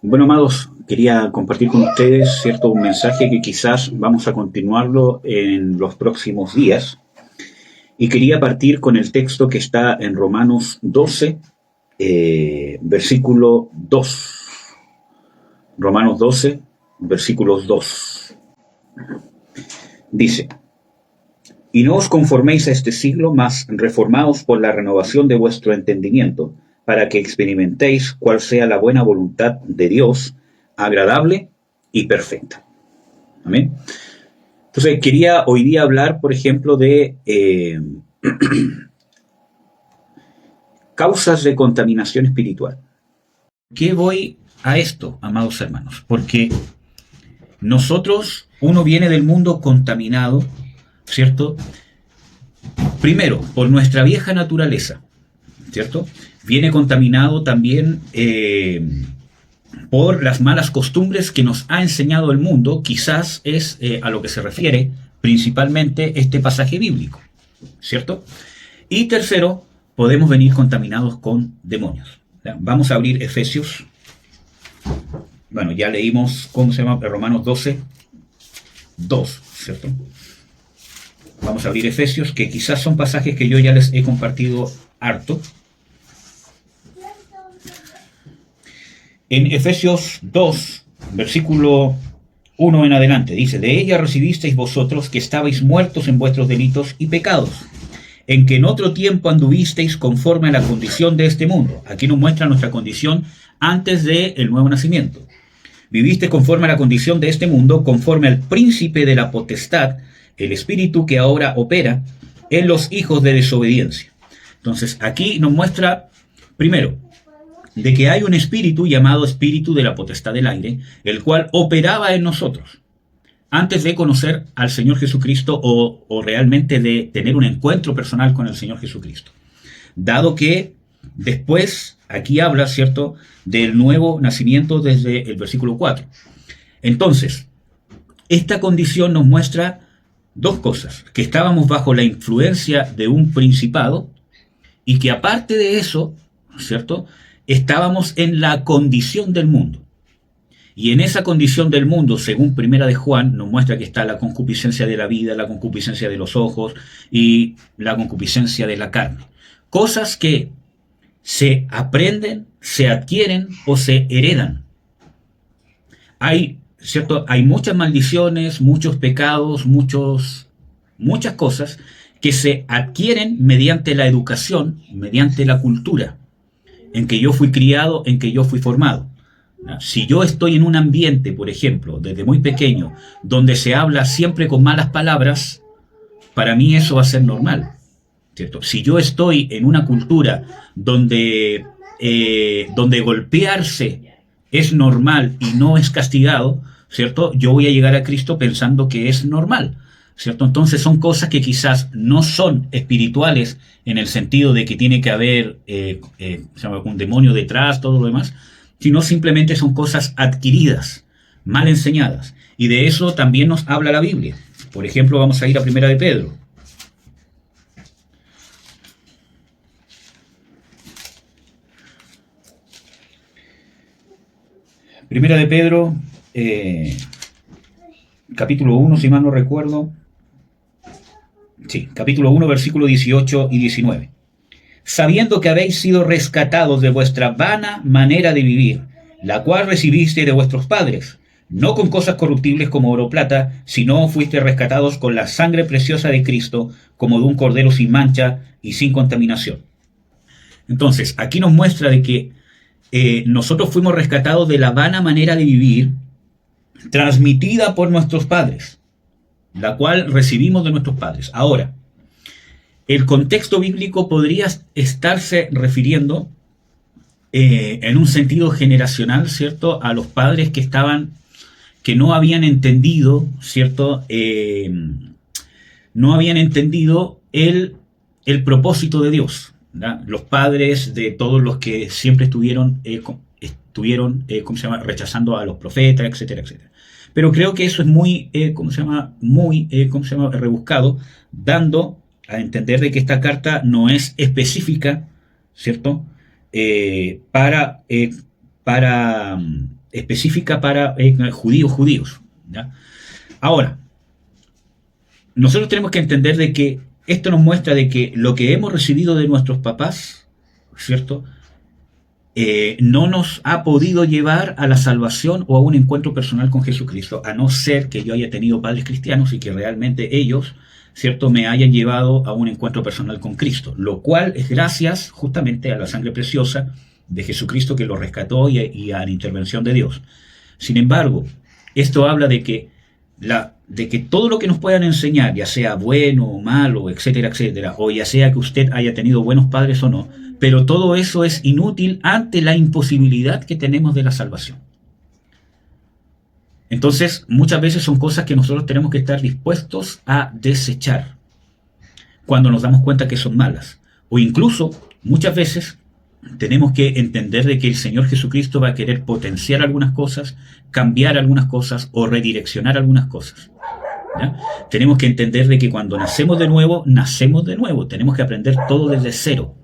Bueno, amados, quería compartir con ustedes, ¿cierto? Un mensaje que quizás vamos a continuarlo en los próximos días. Y quería partir con el texto que está en Romanos 12, versículo 2. Romanos 12, versículos 2. Dice: Y no os conforméis a este siglo, mas reformaos por la renovación de vuestro entendimiento, para que experimentéis cuál sea la buena voluntad de Dios, agradable y perfecta. Amén. Entonces, quería hoy día hablar, por ejemplo, de causas de contaminación espiritual. ¿Por qué voy a esto, amados hermanos? Porque uno viene del mundo contaminado, ¿cierto? Primero, por nuestra vieja naturaleza, ¿cierto? Viene contaminado también por las malas costumbres que nos ha enseñado el mundo. Quizás es a lo que se refiere principalmente este pasaje bíblico, ¿cierto? Y tercero, podemos venir contaminados con demonios. Vamos a abrir Efesios. Bueno, ya leímos, Romanos 12, 2, ¿cierto? Vamos a abrir Efesios, que quizás son pasajes que yo ya les he compartido harto. En Efesios 2, versículo 1 en adelante, dice: De ella recibisteis vosotros, que estabais muertos en vuestros delitos y pecados, en que en otro tiempo anduvisteis conforme a la condición de este mundo. Aquí nos muestra nuestra condición antes del nuevo nacimiento. Viviste conforme a la condición de este mundo, conforme al príncipe de la potestad, el espíritu que ahora opera en los hijos de desobediencia. Entonces, aquí nos muestra, primero, de que hay un espíritu llamado espíritu de la potestad del aire, el cual operaba en nosotros antes de conocer al Señor Jesucristo o realmente de tener un encuentro personal con el Señor Jesucristo. Dado que después, aquí habla, ¿cierto?, del nuevo nacimiento desde el versículo 4. Entonces, esta condición nos muestra dos cosas: que estábamos bajo la influencia de un principado y que aparte de eso, ¿cierto?, estábamos en la condición del mundo. Y en esa condición del mundo, según Primera de Juan, nos muestra que está la concupiscencia de la vida, la concupiscencia de los ojos y la concupiscencia de la carne. Cosas que se aprenden, se adquieren o se heredan. ¿Cierto? Hay muchas maldiciones, muchos pecados, muchas cosas que se adquieren mediante la educación, mediante la cultura en que yo fui criado, en que yo fui formado. Si yo estoy en un ambiente, por ejemplo, desde muy pequeño, donde se habla siempre con malas palabras, para mí eso va a ser normal, ¿cierto? Si yo estoy en una cultura donde golpearse es normal y no es castigado, ¿cierto?, yo voy a llegar a Cristo pensando que es normal, ¿cierto? Entonces son cosas que quizás no son espirituales en el sentido de que tiene que haber un demonio detrás, todo lo demás, sino simplemente son cosas adquiridas, mal enseñadas. Y de eso también nos habla la Biblia. Por ejemplo, vamos a ir a Primera de Pedro. Primera de Pedro, capítulo 1, si mal no recuerdo. Sí, capítulo 1, versículo 18 y 19. Sabiendo que habéis sido rescatados de vuestra vana manera de vivir, la cual recibiste de vuestros padres, no con cosas corruptibles como oro o plata, sino fuiste rescatados con la sangre preciosa de Cristo, como de un cordero sin mancha y sin contaminación. Entonces, aquí nos muestra de que nosotros fuimos rescatados de la vana manera de vivir, transmitida por nuestros padres, la cual recibimos de nuestros padres. Ahora, el contexto bíblico podría estarse refiriendo en un sentido generacional, ¿cierto?, a los padres que no habían entendido, ¿cierto?, no habían entendido el propósito de Dios, ¿verdad? Los padres de todos los que siempre estuvieron rechazando a los profetas, etcétera, etcétera. Pero creo que eso es muy, rebuscado, dando a entender de que esta carta no es específica, ¿cierto?, para específica para judíos. ¿Ya? Ahora, nosotros tenemos que entender de que esto nos muestra de que lo que hemos recibido de nuestros papás, ¿cierto? No nos ha podido llevar a la salvación o a un encuentro personal con Jesucristo, a no ser que yo haya tenido padres cristianos y que realmente ellos, ¿cierto?, me hayan llevado a un encuentro personal con Cristo, lo cual es gracias justamente a la sangre preciosa de Jesucristo que lo rescató y a la intervención de Dios. Sin embargo, esto habla de que todo lo que nos puedan enseñar, ya sea bueno o malo, etcétera, etcétera, o ya sea que usted haya tenido buenos padres o no, pero todo eso es inútil ante la imposibilidad que tenemos de la salvación. Entonces, muchas veces son cosas que nosotros tenemos que estar dispuestos a desechar cuando nos damos cuenta que son malas. O incluso, muchas veces, tenemos que entender de que el Señor Jesucristo va a querer potenciar algunas cosas, cambiar algunas cosas o redireccionar algunas cosas. ¿Ya? Tenemos que entender de que cuando nacemos de nuevo, tenemos que aprender todo desde cero.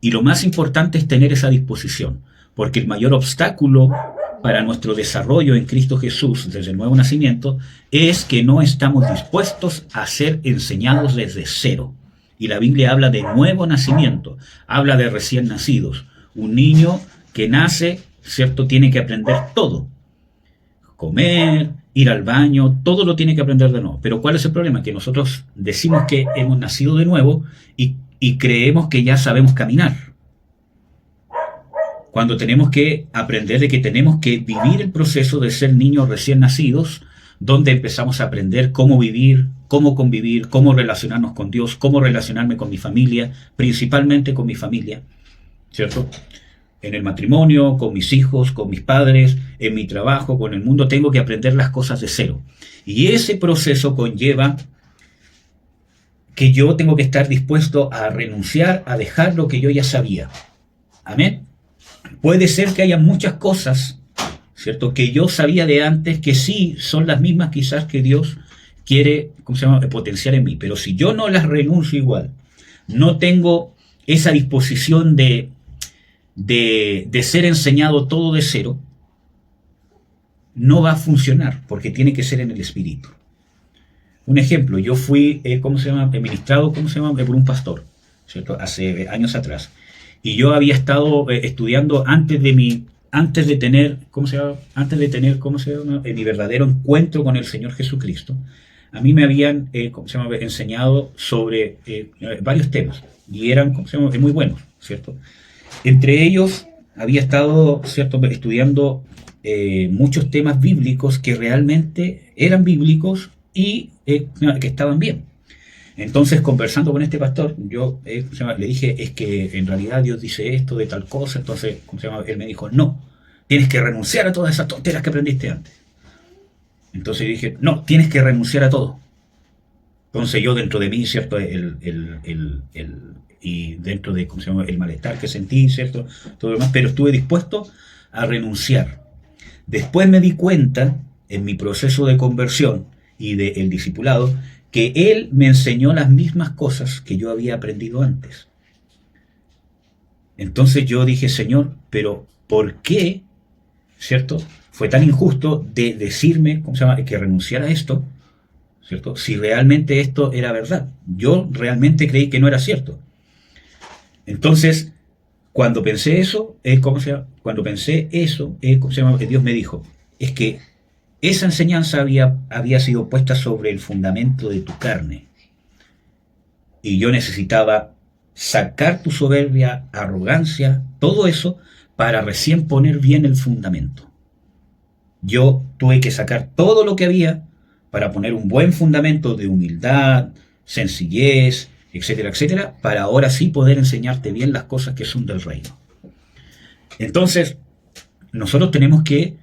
Y lo más importante es tener esa disposición, porque el mayor obstáculo para nuestro desarrollo en Cristo Jesús desde el nuevo nacimiento es que no estamos dispuestos a ser enseñados desde cero. Y la Biblia habla de nuevo nacimiento, habla de recién nacidos. Un niño que nace, ¿cierto?, tiene que aprender todo. Comer, ir al baño, todo lo tiene que aprender de nuevo. Pero ¿cuál es el problema? Que nosotros decimos que hemos nacido de nuevo y creemos que ya sabemos caminar. Cuando tenemos que aprender de que tenemos que vivir el proceso de ser niños recién nacidos, donde empezamos a aprender cómo vivir, cómo convivir, cómo relacionarnos con Dios, cómo relacionarme con mi familia, principalmente con mi familia, ¿cierto? En el matrimonio, con mis hijos, con mis padres, en mi trabajo, con el mundo, tengo que aprender las cosas de cero. Y ese proceso conlleva que yo tengo que estar dispuesto a renunciar, a dejar lo que yo ya sabía. Amén. Puede ser que haya muchas cosas, ¿cierto?, que yo sabía de antes, que sí son las mismas quizás que Dios quiere, potenciar en mí. Pero si yo no las renuncio igual, no tengo esa disposición de ser enseñado todo de cero, no va a funcionar, porque tiene que ser en el espíritu. Un ejemplo, yo fui, ministrado, por un pastor, ¿cierto?, hace años atrás. Y yo había estado estudiando antes de tener mi verdadero encuentro con el Señor Jesucristo. A mí me habían enseñado sobre varios temas y eran muy buenos, ¿cierto? Entre ellos había estado, ¿cierto?, estudiando muchos temas bíblicos que realmente eran bíblicos y que estaban bien. Entonces, conversando con este pastor, yo le dije, es que en realidad Dios dice esto de tal cosa. Entonces, él me dijo, no, tienes que renunciar a todas esas tonteras que aprendiste antes. Entonces dije, no, tienes que renunciar a todo. Entonces yo dentro de mí, ¿cierto?, y dentro de el malestar que sentí, ¿cierto?, todo lo demás, pero estuve dispuesto a renunciar. Después me di cuenta, en mi proceso de conversión y del discipulado, que él me enseñó las mismas cosas que yo había aprendido antes. Entonces yo dije, Señor, pero ¿por qué, cierto, fue tan injusto de decirme, que renunciara a esto, ¿cierto?, si realmente esto era verdad? Yo realmente creí que no era cierto. Entonces, cuando pensé eso, Dios me dijo, es que esa enseñanza había sido puesta sobre el fundamento de tu carne. Y yo necesitaba sacar tu soberbia, arrogancia, todo eso, para recién poner bien el fundamento. Yo tuve que sacar todo lo que había para poner un buen fundamento de humildad, sencillez, etcétera, etcétera, para ahora sí poder enseñarte bien las cosas que son del reino. Entonces, nosotros tenemos que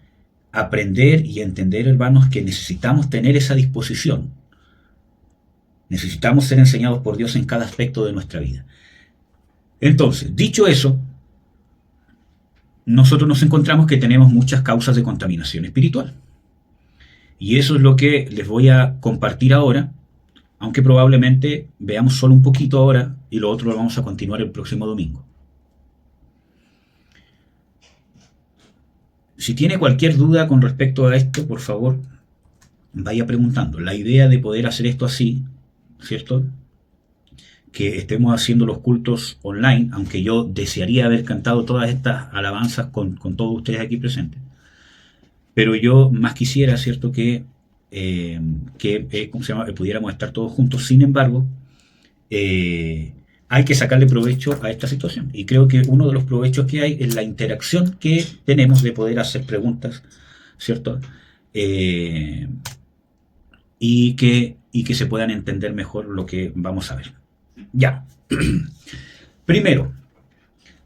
aprender y entender, hermanos, que necesitamos tener esa disposición. Necesitamos ser enseñados por Dios en cada aspecto de nuestra vida. Entonces, dicho eso, nosotros nos encontramos que tenemos muchas causas de contaminación espiritual. Y eso es lo que les voy a compartir ahora, aunque probablemente veamos solo un poquito ahora y lo otro lo vamos a continuar el próximo domingo. si tiene cualquier duda con respecto a esto, por favor, vaya preguntando. La idea de poder hacer esto así, ¿cierto? Que estemos haciendo los cultos online, aunque yo desearía haber cantado todas estas alabanzas con todos ustedes aquí presentes. Pero yo más quisiera, ¿cierto?, que ¿cómo se llama?, pudiéramos estar todos juntos. Sin embargo, hay que sacarle provecho a esta situación. Y creo que uno de los provechos que hay es la interacción que tenemos de poder hacer preguntas, ¿cierto? Y que se puedan entender mejor lo que vamos a ver. Ya. Primero,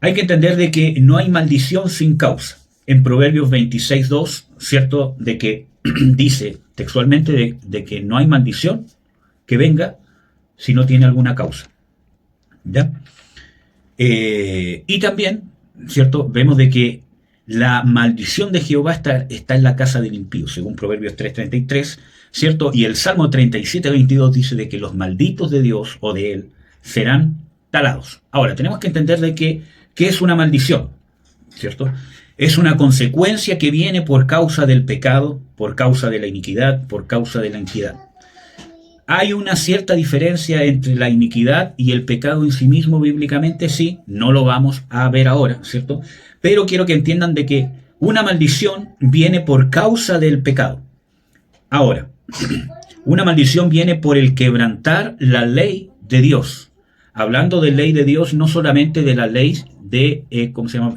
hay que entender de que no hay maldición sin causa. En Proverbios 26:2, ¿cierto?, de que dice textualmente de que no hay maldición que venga si no tiene alguna causa. ¿Ya? Y también, ¿cierto?, vemos de que la maldición de Jehová está en la casa del impío, según Proverbios 3:33, ¿cierto? Y el Salmo 37:22 dice de que los malditos de Dios o de él serán talados. Ahora, tenemos que entender de que ¿qué es una maldición? ¿Cierto? Es una consecuencia que viene por causa del pecado, por causa de la iniquidad, por causa de la impiedad. ¿Hay una cierta diferencia entre la iniquidad y el pecado en sí mismo bíblicamente? Sí, no lo vamos a ver ahora, ¿cierto? Pero quiero que entiendan de que una maldición viene por causa del pecado. Ahora, una maldición viene por el quebrantar la ley de Dios. Hablando de ley de Dios, no solamente de la ley de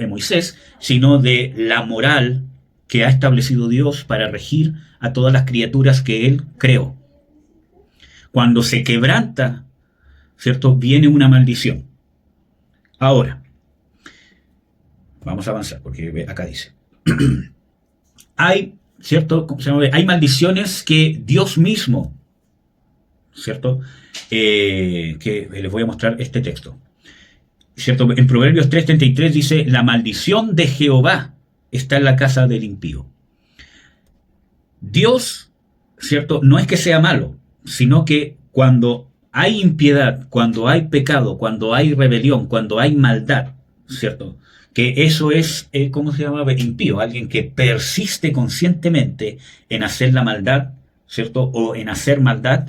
Moisés, sino de la moral que ha establecido Dios para regir a todas las criaturas que Él creó. Cuando se quebranta, ¿cierto?, viene una maldición. Ahora, vamos a avanzar, porque acá dice. Hay, ¿cierto?, hay maldiciones que Dios mismo, ¿cierto?, que les voy a mostrar este texto. ¿Cierto? En Proverbios 3:33 dice, la maldición de Jehová está en la casa del impío. Dios, ¿cierto?, no es que sea malo, sino que cuando hay impiedad, cuando hay pecado, cuando hay rebelión, cuando hay maldad, ¿cierto?, que eso es, impío, alguien que persiste conscientemente en hacer la maldad, ¿cierto?, o en hacer maldad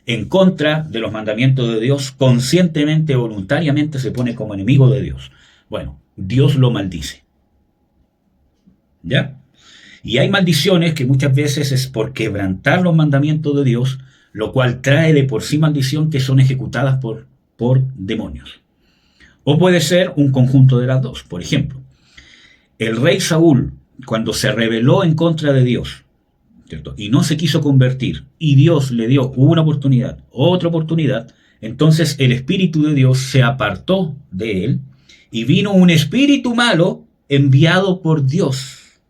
en contra de los mandamientos de Dios, conscientemente, voluntariamente se pone como enemigo de Dios. Bueno, Dios lo maldice. ¿Ya? Y hay maldiciones que muchas veces es por quebrantar los mandamientos de Dios, lo cual trae de por sí maldición que son ejecutadas por demonios. O puede ser un conjunto de las dos. Por ejemplo, el rey Saúl, cuando se rebeló en contra de Dios, ¿cierto?, y no se quiso convertir, y Dios le dio una oportunidad, otra oportunidad, entonces el Espíritu de Dios se apartó de él, y vino un espíritu malo enviado por Dios.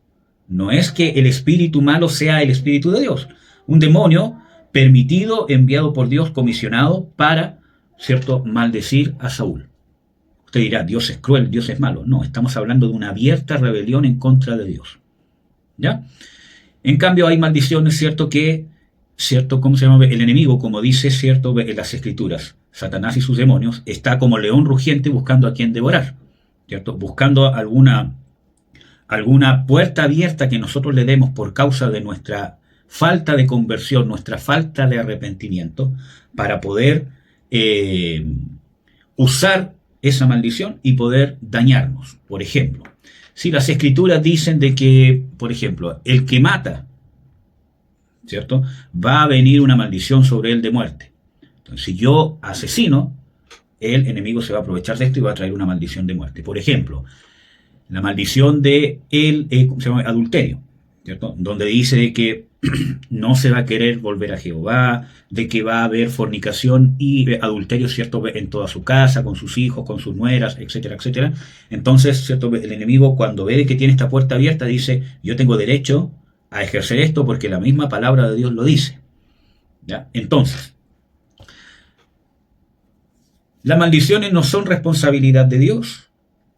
No es que el espíritu malo sea el Espíritu de Dios, un demonio permitido, enviado por Dios, comisionado para, ¿cierto?, maldecir a Saúl. Usted dirá, Dios es cruel, Dios es malo. No, estamos hablando de una abierta rebelión en contra de Dios. ¿Ya? En cambio hay maldiciones, ¿cierto?, que, ¿cierto?, el enemigo, como dice, ¿cierto?, en las Escrituras, Satanás y sus demonios, está como león rugiente buscando a quien devorar, ¿cierto?, buscando alguna puerta abierta que nosotros le demos por causa de nuestra falta de conversión, nuestra falta de arrepentimiento, para poder usar esa maldición y poder dañarnos. Por ejemplo, si las Escrituras dicen de que, por ejemplo, el que mata, ¿cierto?, va a venir una maldición sobre él de muerte. Entonces, si yo asesino, el enemigo se va a aprovechar de esto y va a traer una maldición de muerte. Por ejemplo, la maldición de adulterio, ¿cierto?, donde dice de que no se va a querer volver a Jehová, de que va a haber fornicación y adulterio, ¿cierto?, en toda su casa, con sus hijos, con sus nueras, etcétera, etcétera. Entonces, ¿cierto?, el enemigo, cuando ve que tiene esta puerta abierta, dice, yo tengo derecho a ejercer esto porque la misma palabra de Dios lo dice. ¿Ya? Entonces, las maldiciones no son responsabilidad de Dios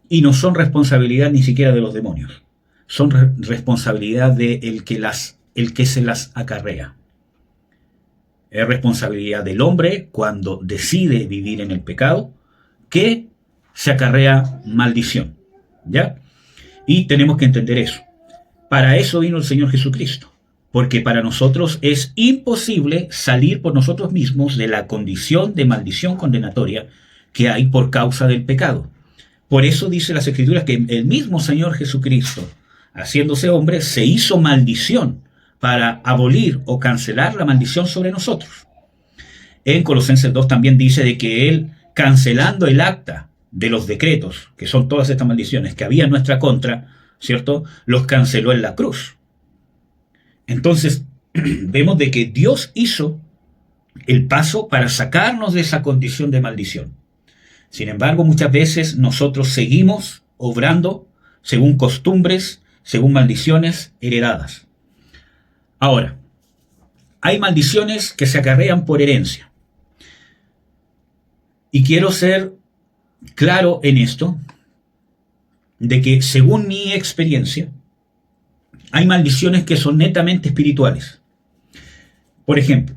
y no son responsabilidad ni siquiera de los demonios. Son responsabilidad de el que se las acarrea. Es responsabilidad del hombre cuando decide vivir en el pecado que se acarrea maldición. ¿Ya? Y tenemos que entender eso. Para eso vino el Señor Jesucristo, porque para nosotros es imposible salir por nosotros mismos de la condición de maldición condenatoria que hay por causa del pecado. Por eso dice las Escrituras que el mismo Señor Jesucristo, haciéndose hombre, se hizo maldición para abolir o cancelar la maldición sobre nosotros. En Colosenses 2 también dice de que Él, cancelando el acta de los decretos, que son todas estas maldiciones que había en nuestra contra, ¿cierto?, los canceló en la cruz. Entonces, vemos de que Dios hizo el paso para sacarnos de esa condición de maldición. Sin embargo, muchas veces nosotros seguimos obrando según costumbres, según maldiciones heredadas. Ahora, hay maldiciones que se acarrean por herencia. Y quiero ser claro en esto, de que según mi experiencia, hay maldiciones que son netamente espirituales. Por ejemplo,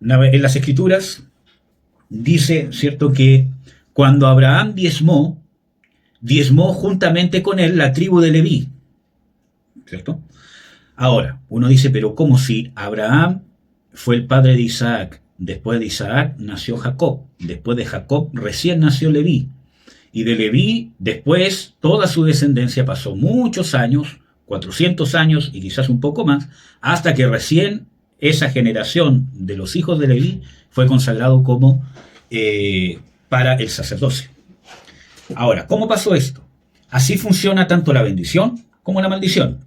en las Escrituras dice, ¿cierto?, que cuando Abraham diezmó juntamente con él la tribu de Leví, ¿cierto? Ahora, uno dice, pero ¿cómo si Abraham fue el padre de Isaac? Después de Isaac nació Jacob, después de Jacob recién nació Leví, y de Leví después toda su descendencia pasó muchos años, 400 años y quizás un poco más, hasta que recién esa generación de los hijos de Leví fue consagrado como para el sacerdocio. Ahora, ¿cómo pasó esto? Así funciona tanto la bendición como la maldición.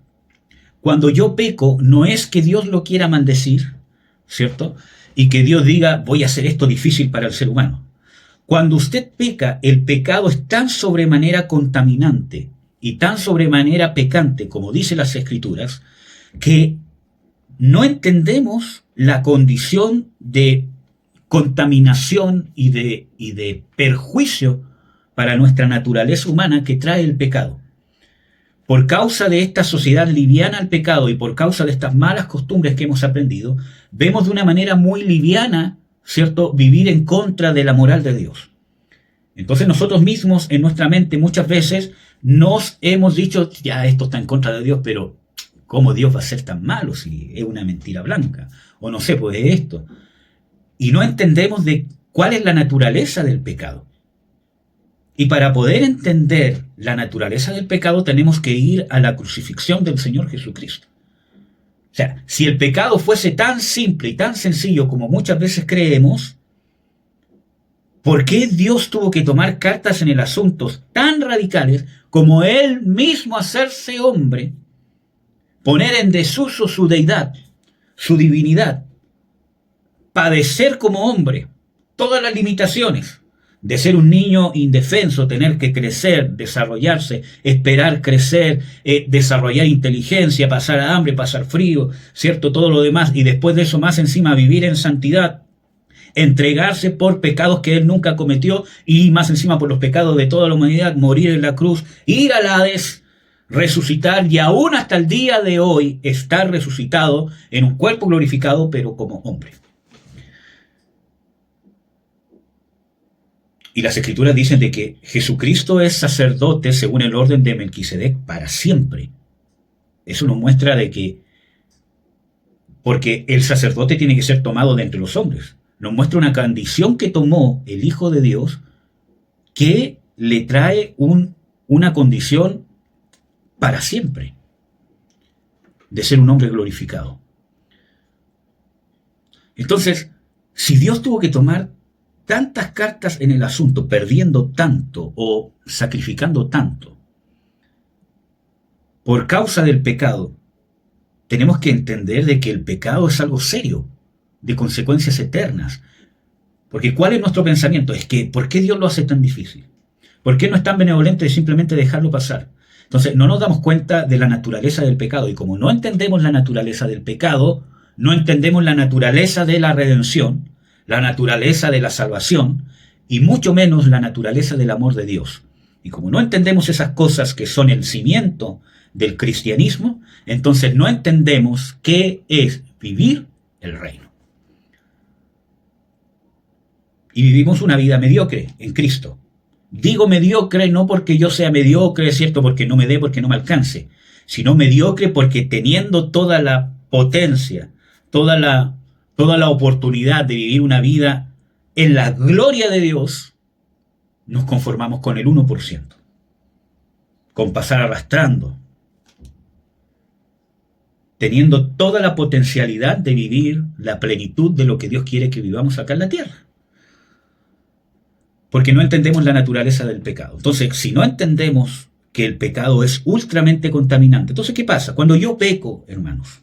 Cuando yo peco, no es que Dios lo quiera maldecir, ¿cierto?, y que Dios diga, voy a hacer esto difícil para el ser humano. Cuando usted peca, el pecado es tan sobremanera contaminante y tan sobremanera pecante, como dice las Escrituras, que no entendemos la condición de contaminación y de perjuicio para nuestra naturaleza humana que trae el pecado. Por causa de esta sociedad liviana al pecado y por causa de estas malas costumbres que hemos aprendido, vemos de una manera muy liviana, ¿cierto?, vivir en contra de la moral de Dios. Entonces nosotros mismos en nuestra mente muchas veces nos hemos dicho, ya esto está en contra de Dios, pero ¿cómo Dios va a ser tan malo si es una mentira blanca? O no sé, pues es esto. Y no entendemos de cuál es la naturaleza del pecado. Y para poder entender la naturaleza del pecado tenemos que ir a la crucifixión del Señor Jesucristo. O sea, si el pecado fuese tan simple y tan sencillo como muchas veces creemos, ¿por qué Dios tuvo que tomar cartas en el asunto tan radicales como Él mismo hacerse hombre, poner en desuso su deidad, su divinidad, padecer como hombre todas las limitaciones de ser un niño indefenso, tener que crecer, desarrollarse, esperar crecer, desarrollar inteligencia, pasar hambre, pasar frío, ¿cierto?, todo lo demás, y después de eso más encima vivir en santidad, entregarse por pecados que él nunca cometió y más encima por los pecados de toda la humanidad, morir en la cruz, ir al Hades, resucitar y aún hasta el día de hoy estar resucitado en un cuerpo glorificado pero como hombre. Y las Escrituras dicen de que Jesucristo es sacerdote según el orden de Melquisedec para siempre. Eso nos muestra de que, porque el sacerdote tiene que ser tomado de entre los hombres, nos muestra una condición que tomó el Hijo de Dios que le trae una condición para siempre de ser un hombre glorificado. Entonces, si Dios tuvo que tomar tantas cartas en el asunto, perdiendo tanto o sacrificando tanto por causa del pecado, tenemos que entender de que el pecado es algo serio, de consecuencias eternas. Porque ¿cuál es nuestro pensamiento? Es que ¿por qué Dios lo hace tan difícil? ¿Por qué no es tan benevolente de simplemente dejarlo pasar? Entonces no nos damos cuenta de la naturaleza del pecado, y como no entendemos la naturaleza del pecado, no entendemos la naturaleza de la redención, la naturaleza de la salvación, y mucho menos la naturaleza del amor de Dios. Y como no entendemos esas cosas que son el cimiento del cristianismo, entonces no entendemos qué es vivir el reino. Y vivimos una vida mediocre en Cristo. Digo mediocre no porque yo sea mediocre, es cierto, porque no me dé, porque no me alcance, sino mediocre porque teniendo toda la potencia, toda la oportunidad de vivir una vida en la gloria de Dios, nos conformamos con el 1%, con pasar arrastrando, teniendo toda la potencialidad de vivir la plenitud de lo que Dios quiere que vivamos acá en la tierra. Porque no entendemos la naturaleza del pecado. Entonces, si no entendemos que el pecado es ultramente contaminante, entonces, ¿qué pasa? Cuando yo peco, hermanos,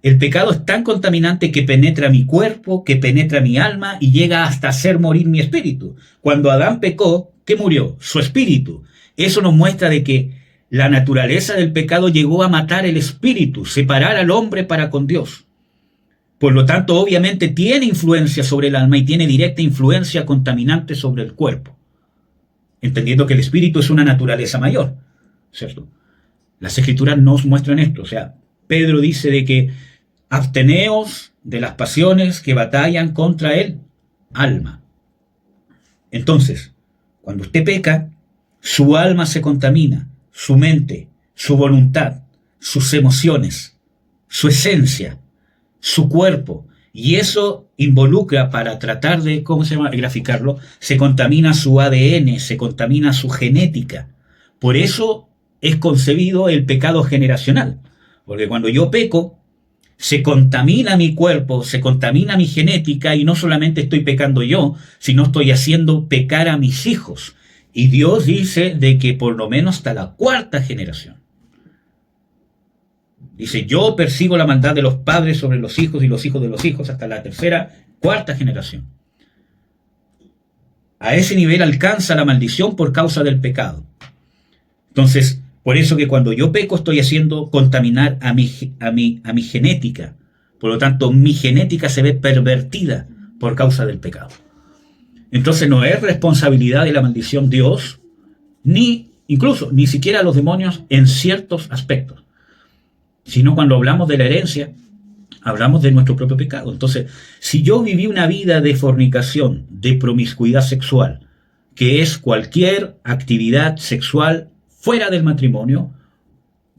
el pecado es tan contaminante que penetra mi cuerpo, que penetra mi alma y llega hasta hacer morir mi espíritu. Cuando Adán pecó, ¿qué murió? Su espíritu. Eso nos muestra de que la naturaleza del pecado llegó a matar el espíritu, separar al hombre para con Dios. Por lo tanto, obviamente tiene influencia sobre el alma y tiene directa influencia contaminante sobre el cuerpo. Entendiendo que el espíritu es una naturaleza mayor, ¿cierto? Las escrituras nos muestran esto. O sea, Pedro dice de que absteneos de las pasiones que batallan contra el alma. Entonces, cuando usted peca, su alma se contamina, su mente, su voluntad, sus emociones, su esencia, su cuerpo, y eso involucra, para tratar de, graficarlo, se contamina su ADN, se contamina su genética. Por eso es concebido el pecado generacional, porque cuando yo peco, se contamina mi cuerpo, se contamina mi genética, y no solamente estoy pecando yo, sino estoy haciendo pecar a mis hijos. Y Dios dice de que por lo menos hasta la 4ª generación. Dice, yo persigo la maldad de los padres sobre los hijos y los hijos de los hijos hasta la 3ª, 4ª generación. A ese nivel alcanza la maldición por causa del pecado. Entonces, por eso que cuando yo peco estoy haciendo contaminar a mi genética. Por lo tanto, mi genética se ve pervertida por causa del pecado. Entonces no es responsabilidad de la maldición Dios, ni siquiera los demonios en ciertos aspectos. Sino cuando hablamos de la herencia, hablamos de nuestro propio pecado. Entonces, si yo viví una vida de fornicación, de promiscuidad sexual, que es cualquier actividad sexual fuera del matrimonio,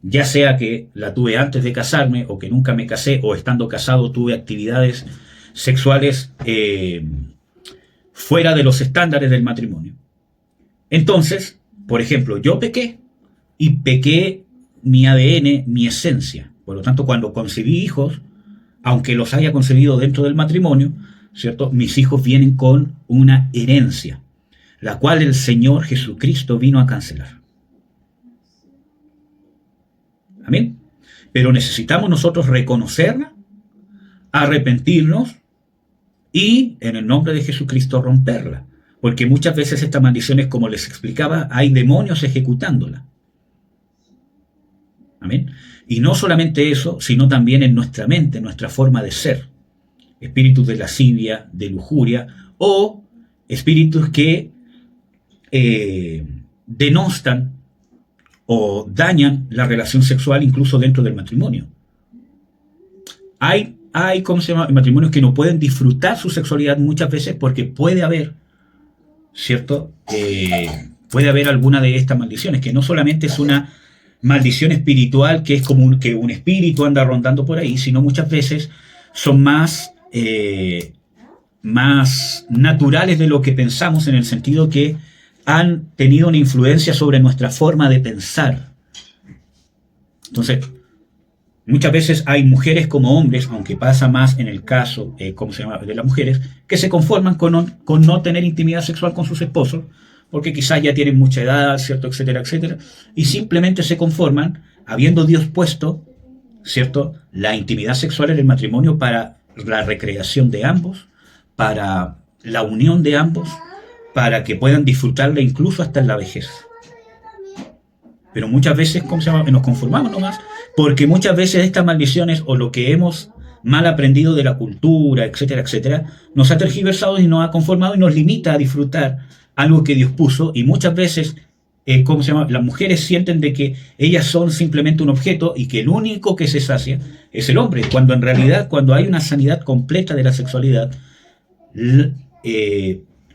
ya sea que la tuve antes de casarme, o que nunca me casé, o estando casado tuve actividades sexuales fuera de los estándares del matrimonio. Entonces, por ejemplo, yo pequé, y pequé mi ADN, mi esencia. Por lo tanto, cuando concebí hijos, aunque los haya concebido dentro del matrimonio, ¿cierto? Mis hijos vienen con una herencia, la cual el Señor Jesucristo vino a cancelar. Amén. Pero necesitamos nosotros reconocerla, arrepentirnos y en el nombre de Jesucristo romperla. Porque muchas veces estas maldiciones, como les explicaba, hay demonios ejecutándola. Amén. Y no solamente eso, sino también en nuestra mente, nuestra forma de ser. Espíritus de lascivia, de lujuria, o espíritus que denostan o dañan la relación sexual incluso dentro del matrimonio. Hay matrimonios que no pueden disfrutar su sexualidad muchas veces porque puede haber, ¿cierto? Puede haber alguna de estas maldiciones, que no solamente es una maldición espiritual que es como que un espíritu anda rondando por ahí, sino muchas veces son más naturales de lo que pensamos, en el sentido que han tenido una influencia sobre nuestra forma de pensar. Entonces, muchas veces hay mujeres como hombres, aunque pasa más en el caso de las mujeres, que se conforman con no tener intimidad sexual con sus esposos, porque quizás ya tienen mucha edad, ¿cierto?, etcétera, etcétera, y simplemente se conforman, habiendo Dios puesto, ¿cierto?, la intimidad sexual en el matrimonio para la recreación de ambos, para la unión de ambos, para que puedan disfrutarla incluso hasta en la vejez. Pero muchas veces, nos conformamos nomás, porque muchas veces estas maldiciones, o lo que hemos mal aprendido de la cultura, etcétera, etcétera, nos ha tergiversado y nos ha conformado y nos limita a disfrutar algo que Dios puso. Y muchas veces, las mujeres sienten de que ellas son simplemente un objeto y que el único que se sacia es el hombre, cuando en realidad, cuando hay una sanidad completa de la sexualidad,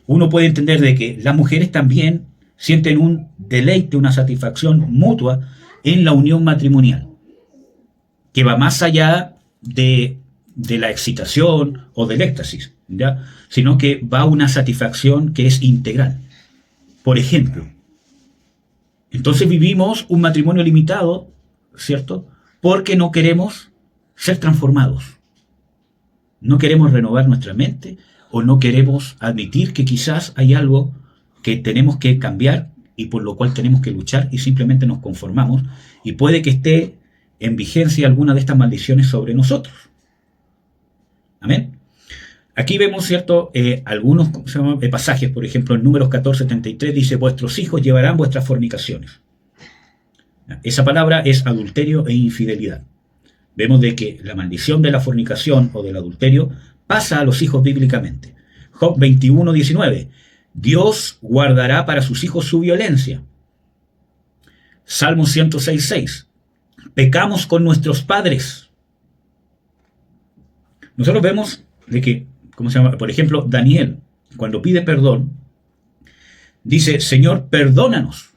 uno puede entender de que las mujeres también sienten un deleite, una satisfacción mutua en la unión matrimonial, que va más allá de la excitación o del éxtasis, ¿ya? Sino que va a una satisfacción que es integral. Por ejemplo, entonces vivimos un matrimonio limitado, ¿cierto? Porque no queremos ser transformados. No queremos renovar nuestra mente o no queremos admitir que quizás hay algo que tenemos que cambiar y por lo cual tenemos que luchar y simplemente nos conformamos y puede que esté en vigencia alguna de estas maldiciones sobre nosotros. Amén. Aquí vemos, ¿cierto? Algunos pasajes, por ejemplo, en Números 14:73 dice, vuestros hijos llevarán vuestras fornicaciones. Esa palabra es adulterio e infidelidad. Vemos de que la maldición de la fornicación o del adulterio pasa a los hijos bíblicamente. Job 21:19. Dios guardará para sus hijos su violencia. Salmo 106:6. Pecamos con nuestros padres. Nosotros vemos de que, por ejemplo, Daniel, cuando pide perdón, dice, Señor, perdónanos,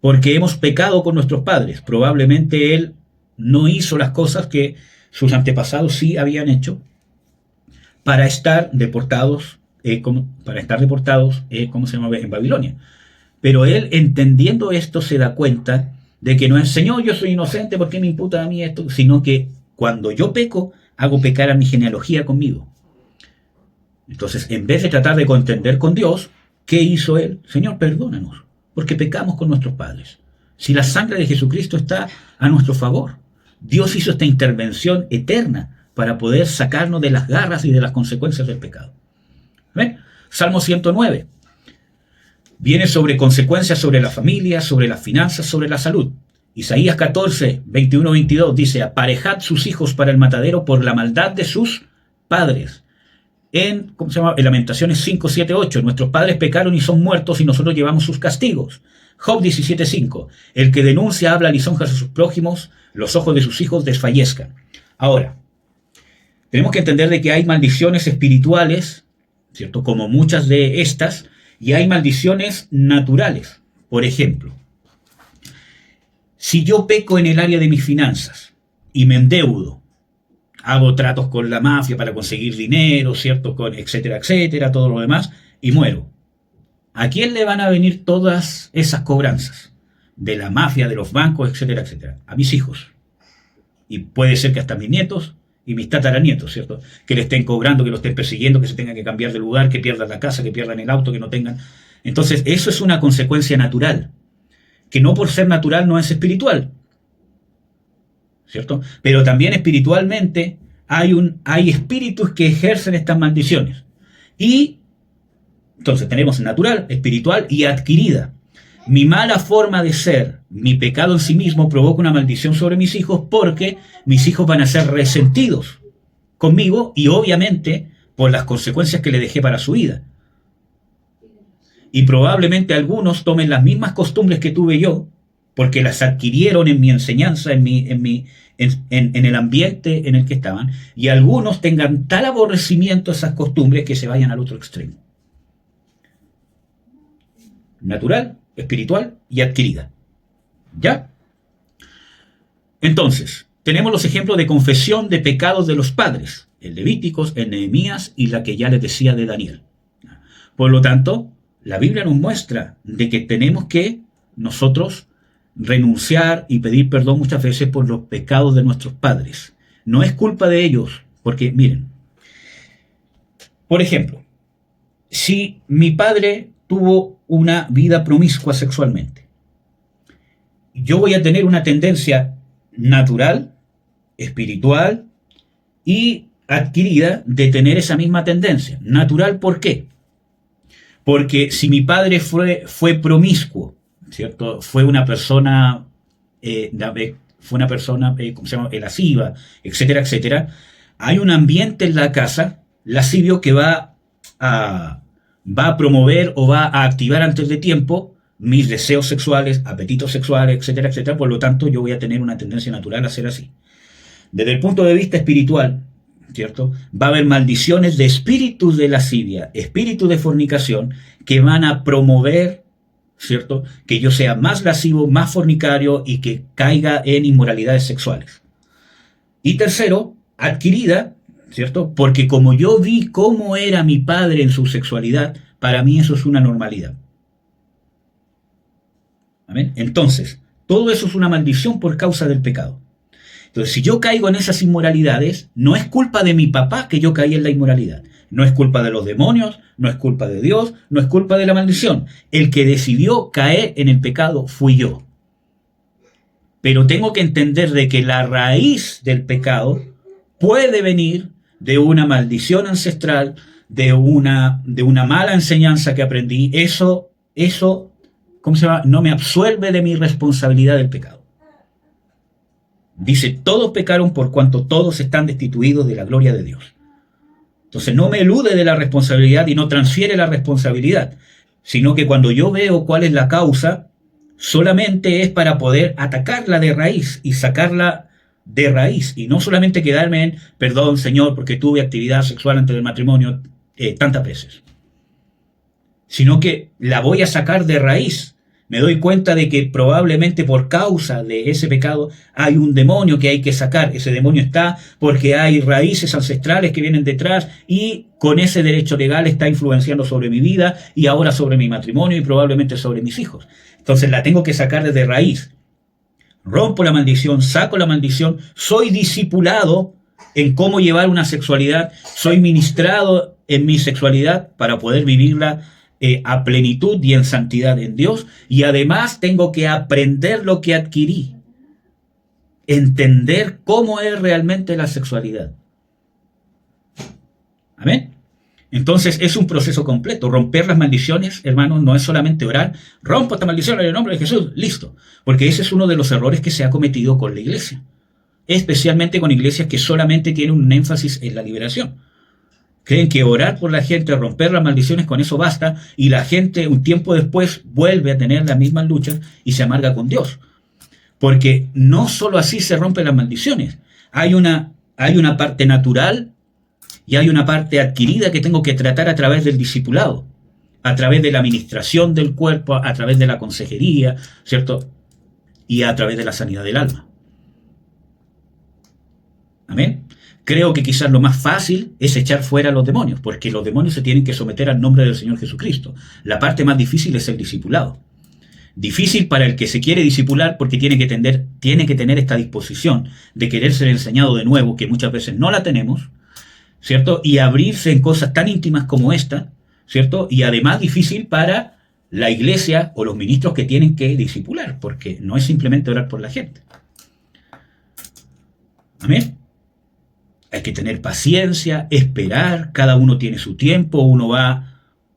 porque hemos pecado con nuestros padres. Probablemente él no hizo las cosas que sus antepasados sí habían hecho para estar deportados, en Babilonia. Pero él, entendiendo esto, se da cuenta de que no es, Señor, yo soy inocente, ¿por qué me imputan a mí esto? Sino que cuando yo peco, hago pecar a mi genealogía conmigo. Entonces, en vez de tratar de contender con Dios, ¿qué hizo él? Señor, perdónanos, porque pecamos con nuestros padres. Si la sangre de Jesucristo está a nuestro favor, Dios hizo esta intervención eterna para poder sacarnos de las garras y de las consecuencias del pecado. ¿Ven? Salmo 109. Viene sobre consecuencias sobre la familia, sobre las finanzas, sobre la salud. Isaías 14, 21, 22 dice, aparejad sus hijos para el matadero por la maldad de sus padres. En Lamentaciones 5, 7, 8, nuestros padres pecaron y son muertos y nosotros llevamos sus castigos. Job 17, 5, el que denuncia habla lisonjas a sus prójimos, los ojos de sus hijos desfallezcan. Ahora, tenemos que entender de que hay maldiciones espirituales, ¿cierto? Como muchas de estas, y hay maldiciones naturales. Por ejemplo, si yo peco en el área de mis finanzas y me endeudo, hago tratos con la mafia para conseguir dinero, ¿cierto? Etcétera, etcétera, todo lo demás, y muero. ¿A quién le van a venir todas esas cobranzas? De la mafia, de los bancos, etcétera, etcétera. A mis hijos. Y puede ser que hasta mis nietos y mis tataranietos, ¿cierto? Que le estén cobrando, que lo estén persiguiendo, que se tengan que cambiar de lugar, que pierdan la casa, que pierdan el auto, que no tengan. Entonces, eso es una consecuencia natural. Que no por ser natural no es espiritual, ¿cierto? Pero también espiritualmente hay espíritus que ejercen estas maldiciones. Y entonces tenemos natural, espiritual y adquirida. Mi mala forma de ser, mi pecado en sí mismo provoca una maldición sobre mis hijos porque mis hijos van a ser resentidos conmigo y obviamente por las consecuencias que le dejé para su vida. Y probablemente algunos tomen las mismas costumbres que tuve yo, porque las adquirieron en mi enseñanza, en el ambiente en el que estaban, y algunos tengan tal aborrecimiento a esas costumbres que se vayan al otro extremo. Natural, espiritual y adquirida. ¿Ya? Entonces, tenemos los ejemplos de confesión de pecados de los padres, en Levíticos, en Nehemías y la que ya les decía de Daniel. Por lo tanto, la Biblia nos muestra de que tenemos que nosotros renunciar y pedir perdón muchas veces por los pecados de nuestros padres. No es culpa de ellos, porque miren, por ejemplo, si mi padre tuvo una vida promiscua sexualmente, yo voy a tener una tendencia natural, espiritual y adquirida de tener esa misma tendencia. Natural, ¿por qué? Porque si mi padre fue promiscuo, ¿cierto? Fue una persona lasciva, etcétera, etcétera, hay un ambiente en la casa lascivio que va a promover o va a activar antes de tiempo mis deseos sexuales, apetitos sexuales, etcétera, etcétera. Por lo tanto, yo voy a tener una tendencia natural a ser así. Desde el punto de vista espiritual, ¿cierto? Va a haber maldiciones de espíritus de lascivia, espíritus de fornicación, que van a promover, ¿cierto?, que yo sea más lascivo, más fornicario y que caiga en inmoralidades sexuales. Y tercero, adquirida, ¿cierto? Porque como yo vi cómo era mi padre en su sexualidad, para mí eso es una normalidad. ¿Amén? Entonces, todo eso es una maldición por causa del pecado. Entonces, si yo caigo en esas inmoralidades, no es culpa de mi papá que yo caí en la inmoralidad. No es culpa de los demonios, no es culpa de Dios, no es culpa de la maldición. El que decidió caer en el pecado fui yo. Pero tengo que entender de que la raíz del pecado puede venir de una maldición ancestral, de una mala enseñanza que aprendí. Eso, ¿cómo se llama? No me absuelve de mi responsabilidad del pecado. Dice, todos pecaron por cuanto todos están destituidos de la gloria de Dios. Entonces no me elude de la responsabilidad y no transfiere la responsabilidad, sino que cuando yo veo cuál es la causa, solamente es para poder atacarla de raíz y sacarla de raíz, y no solamente quedarme en, perdón Señor, porque tuve actividad sexual antes del matrimonio tantas veces, sino que la voy a sacar de raíz. Me doy cuenta de que probablemente por causa de ese pecado hay un demonio que hay que sacar. Ese demonio está porque hay raíces ancestrales que vienen detrás y con ese derecho legal está influenciando sobre mi vida y ahora sobre mi matrimonio y probablemente sobre mis hijos. Entonces la tengo que sacar desde raíz. Rompo la maldición, saco la maldición, soy discipulado en cómo llevar una sexualidad, soy ministrado en mi sexualidad para poder vivirla a plenitud y en santidad en Dios, y además tengo que aprender lo que adquirí, entender cómo es realmente la sexualidad. Amén. Entonces es un proceso completo. Romper las maldiciones, hermanos, no es solamente orar, rompo esta maldición en el nombre de Jesús, listo, porque ese es uno de los errores que se ha cometido con la iglesia, especialmente con iglesias que solamente tienen un énfasis en la liberación. Creen que orar por la gente, romper las maldiciones, con eso basta, y la gente un tiempo después vuelve a tener las mismas luchas y se amarga con Dios. Porque no solo así se rompen las maldiciones, hay una parte natural y hay una parte adquirida que tengo que tratar a través del discipulado, a través de la administración del cuerpo, a través de la consejería, ¿cierto? Y a través de la sanidad del alma. Amén. Creo que quizás lo más fácil es echar fuera a los demonios, porque los demonios se tienen que someter al nombre del Señor Jesucristo. La parte más difícil es el discipulado. Difícil para el que se quiere discipular porque tiene que tener esta disposición de querer ser enseñado de nuevo, que muchas veces no la tenemos, ¿cierto? Y abrirse en cosas tan íntimas como esta, ¿cierto? Y además difícil para la iglesia o los ministros que tienen que discipular, porque no es simplemente orar por la gente. Amén. Hay que tener paciencia, esperar, cada uno tiene su tiempo,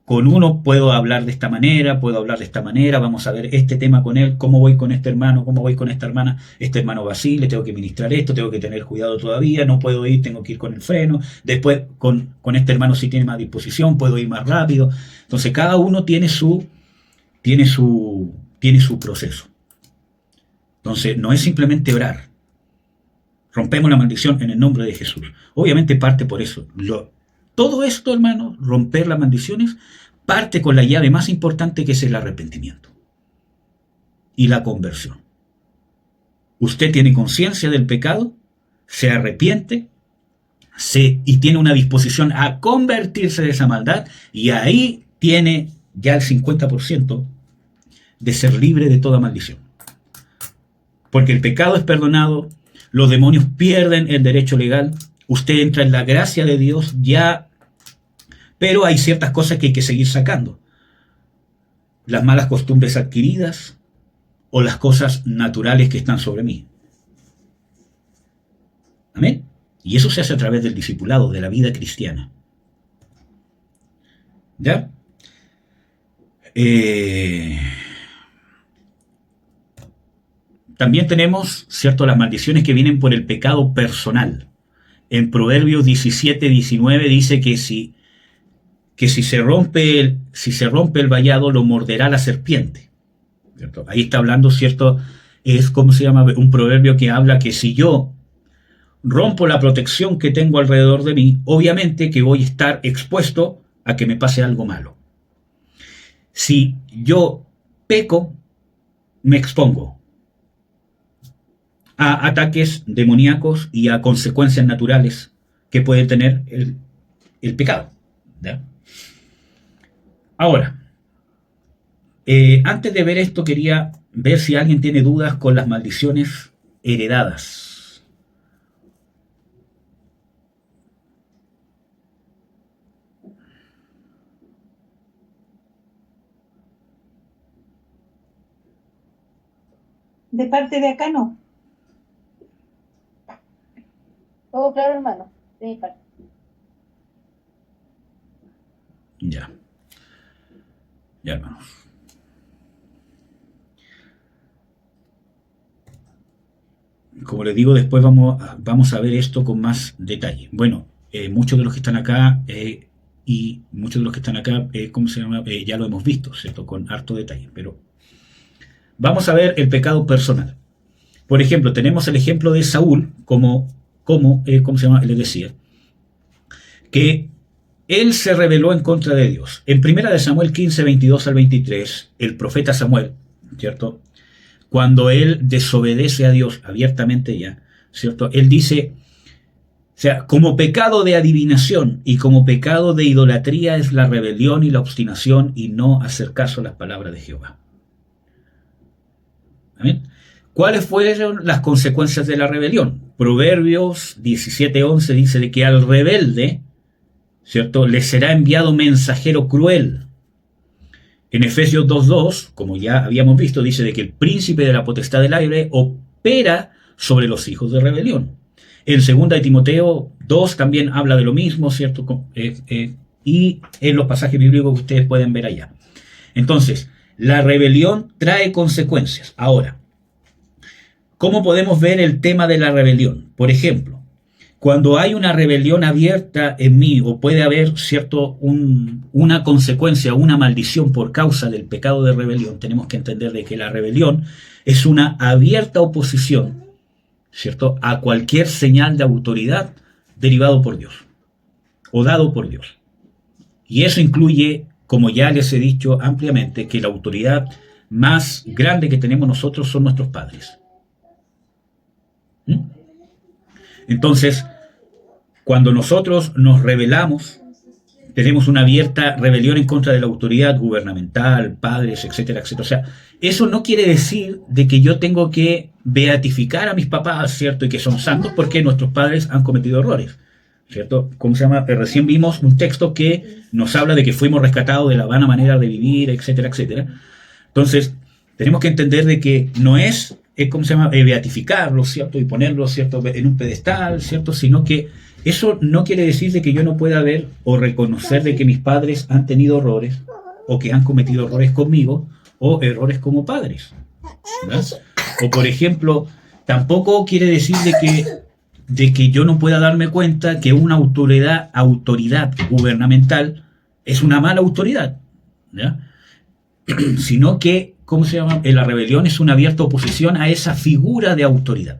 con uno puedo hablar de esta manera, vamos a ver este tema con él, cómo voy con este hermano, cómo voy con esta hermana, este hermano va así, le tengo que ministrar esto, tengo que tener cuidado todavía, no puedo ir, tengo que ir con el freno, después con este hermano sí tiene más disposición, puedo ir más rápido. Entonces cada uno tiene su proceso. Entonces no es simplemente orar. Rompemos la maldición en el nombre de Jesús. Obviamente parte por eso. Todo esto, hermano, romper las maldiciones, parte con la llave más importante, que es el arrepentimiento y la conversión. Usted tiene conciencia del pecado, se arrepiente y tiene una disposición a convertirse de esa maldad, y ahí tiene ya el 50% de ser libre de toda maldición. Porque el pecado es perdonado, los demonios pierden el derecho legal, usted entra en la gracia de Dios ya, pero hay ciertas cosas que hay que seguir sacando. Las malas costumbres adquiridas o las cosas naturales que están sobre mí. Amén. Y eso se hace a través del discipulado, de la vida cristiana. ¿Ya? También tenemos, ¿cierto?, las maldiciones que vienen por el pecado personal. En Proverbios 17:19 dice que si se rompe el vallado, lo morderá la serpiente, ¿cierto? Ahí está hablando, ¿cierto? Es, ¿cómo se llama? Un proverbio que habla que si yo rompo la protección que tengo alrededor de mí, obviamente que voy a estar expuesto a que me pase algo malo. Si yo peco, me expongo a ataques demoníacos y a consecuencias naturales que puede tener el pecado, ¿ya? Ahora, antes de ver esto, quería ver si alguien tiene dudas con las maldiciones heredadas. De parte de acá no. Todo claro, hermano. De mi parte. Ya, hermanos. Como les digo, después vamos a ver esto con más detalle. Bueno, muchos de los que están acá y muchos de los que están acá, ¿cómo se llama? Ya lo hemos visto, ¿cierto? Con harto detalle. Pero vamos a ver el pecado personal. Por ejemplo, tenemos el ejemplo de Saúl, ¿cómo se llama? Les decía, que él se rebeló en contra de Dios. En 1 Samuel 15, 22 al 23, el profeta Samuel, ¿cierto? Cuando él desobedece a Dios abiertamente ya, ¿cierto? Él dice, o sea, como pecado de adivinación y como pecado de idolatría es la rebelión y la obstinación y no hacer caso a las palabras de Jehová. ¿Amén? ¿Cuáles fueron las consecuencias de la rebelión? Proverbios 17:11 dice de que al rebelde, ¿cierto?, le será enviado mensajero cruel. En Efesios 2:2, como ya habíamos visto, dice de que el príncipe de la potestad del aire opera sobre los hijos de rebelión. En 2 de Timoteo 2 también habla de lo mismo, ¿cierto? Y en los pasajes bíblicos que ustedes pueden ver allá. Entonces, la rebelión trae consecuencias. Ahora, ¿cómo podemos ver el tema de la rebelión? Por ejemplo, cuando hay una rebelión abierta en mí, o puede haber, ¿cierto?, una consecuencia, una maldición por causa del pecado de rebelión, tenemos que entender de que la rebelión es una abierta oposición, ¿cierto?, a cualquier señal de autoridad derivado por Dios o dado por Dios. Y eso incluye, como ya les he dicho ampliamente, que la autoridad más grande que tenemos nosotros son nuestros padres. Entonces, cuando nosotros nos rebelamos, tenemos una abierta rebelión en contra de la autoridad gubernamental, padres, etcétera, etcétera. O sea, eso no quiere decir de que yo tengo que beatificar a mis papás, ¿cierto? Y que son santos porque nuestros padres han cometido errores, ¿cierto? ¿Cómo se llama? Recién vimos un texto que nos habla de que fuimos rescatados de la vana manera de vivir, etcétera, etcétera. Entonces, tenemos que entender de que no es ¿cómo se llama? Beatificarlo, ¿cierto? Y ponerlo, ¿cierto?, en un pedestal, ¿cierto? Sino que eso no quiere decir de que yo no pueda ver o reconocer de que mis padres han tenido errores o que han cometido errores conmigo o errores como padres, ¿verdad? O por ejemplo, tampoco quiere decir de que yo no pueda darme cuenta que una autoridad gubernamental es una mala autoridad, ¿ya? Sino que, ¿cómo se llama? La rebelión es una abierta oposición a esa figura de autoridad.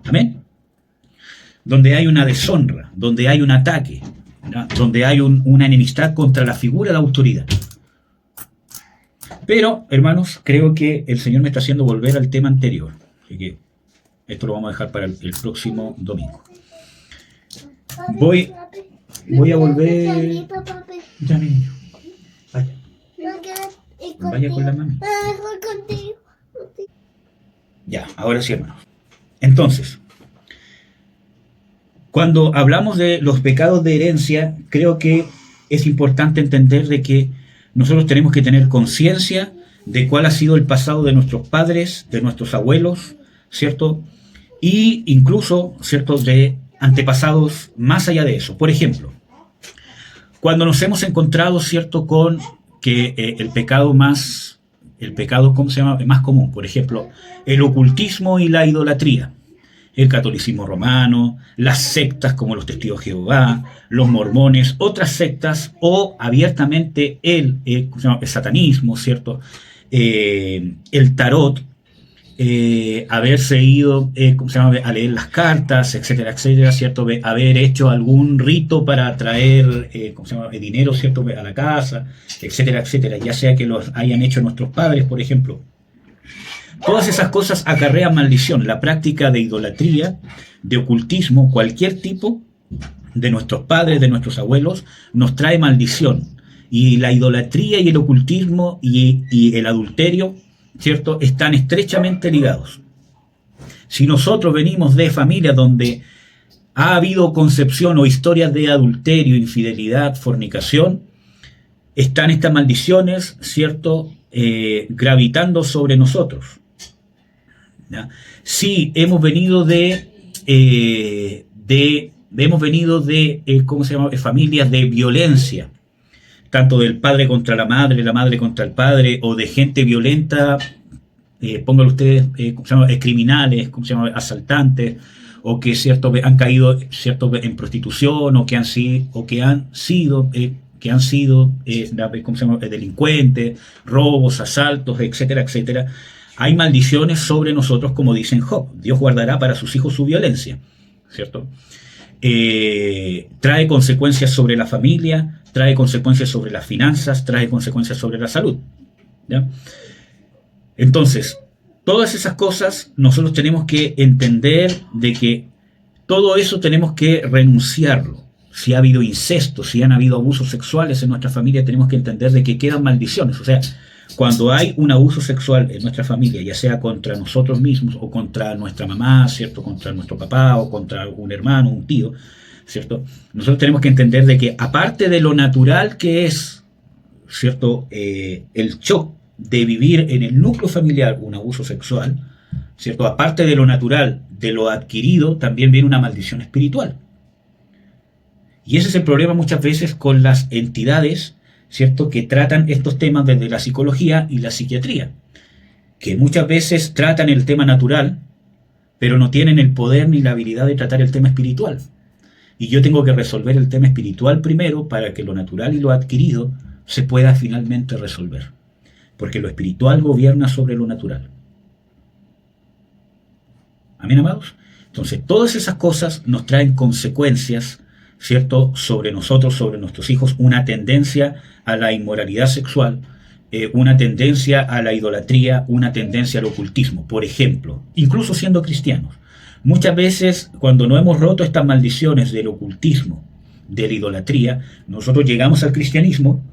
¿Amén? Donde hay una deshonra, donde hay un ataque, ¿no? Donde hay una enemistad contra la figura de autoridad. Pero, hermanos, creo que el Señor me está haciendo volver al tema anterior. Así que esto lo vamos a dejar para el próximo domingo. Voy a volver... Ya, niño. Vaya. Vaya con la mami. Ya, ahora sí, hermanos. Entonces, cuando hablamos de los pecados de herencia, creo que es importante entender de que nosotros tenemos que tener conciencia de cuál ha sido el pasado de nuestros padres, de nuestros abuelos, ¿cierto? Y incluso, ¿cierto?, de antepasados más allá de eso. Por ejemplo, cuando nos hemos encontrado, ¿cierto?, con que el pecado, ¿cómo se llama?, más común, por ejemplo, el ocultismo y la idolatría, el catolicismo romano, las sectas como los testigos de Jehová, los mormones, otras sectas, o abiertamente el satanismo, ¿cierto?, el tarot, haberse ido ¿cómo se llama? A leer las cartas, etcétera, etcétera, ¿cierto? Haber hecho algún rito para traer ¿cómo se llama? Dinero, ¿cierto? A la casa, etcétera, etcétera, ya sea que los hayan hecho nuestros padres, por ejemplo. Todas esas cosas acarrean maldición. La práctica de idolatría, de ocultismo, cualquier tipo, de nuestros padres, de nuestros abuelos, nos trae maldición. Y la idolatría y el ocultismo y el adulterio, ¿cierto?, están estrechamente ligados. Si nosotros venimos de familias donde ha habido concepción o historias de adulterio, infidelidad, fornicación, están estas maldiciones, ¿cierto?, gravitando sobre nosotros. ¿Ya? Si hemos venido de ¿cómo se llama? Familias de violencia, tanto del padre contra la madre contra el padre, o de gente violenta, pónganlo ustedes, ¿cómo se llama? Criminales, ¿cómo se llama? Asaltantes, o que cierto han caído cierto en prostitución, o que han sido ¿cómo se llama? Delincuentes, robos, asaltos, etcétera, etcétera. Hay maldiciones sobre nosotros, como dicen Job. Dios guardará para sus hijos su violencia, ¿cierto? Trae consecuencias sobre la familia, trae consecuencias sobre las finanzas, trae consecuencias sobre la salud, ¿ya? Entonces, todas esas cosas nosotros tenemos que entender de que todo eso tenemos que renunciarlo. Si ha habido incesto, si han habido abusos sexuales en nuestra familia, tenemos que entender de que quedan maldiciones. O sea, cuando hay un abuso sexual en nuestra familia, ya sea contra nosotros mismos o contra nuestra mamá, ¿cierto?, contra nuestro papá o contra un hermano, un tío, ¿cierto?, nosotros tenemos que entender de que aparte de lo natural que es, ¿cierto?, el shock de vivir en el núcleo familiar un abuso sexual, ¿cierto?, aparte de lo natural, de lo adquirido, también viene una maldición espiritual. Y ese es el problema muchas veces con las entidades, ¿cierto?, que tratan estos temas desde la psicología y la psiquiatría, que muchas veces tratan el tema natural, pero no tienen el poder ni la habilidad de tratar el tema espiritual. Y yo tengo que resolver el tema espiritual primero para que lo natural y lo adquirido se pueda finalmente resolver. Porque lo espiritual gobierna sobre lo natural. ¿Amén, amados? Entonces, todas esas cosas nos traen consecuencias, ¿cierto?, sobre nosotros, sobre nuestros hijos, una tendencia a la inmoralidad sexual, una tendencia a la idolatría, una tendencia al ocultismo. Por ejemplo, incluso siendo cristianos, muchas veces cuando no hemos roto estas maldiciones del ocultismo, de la idolatría, nosotros llegamos al cristianismo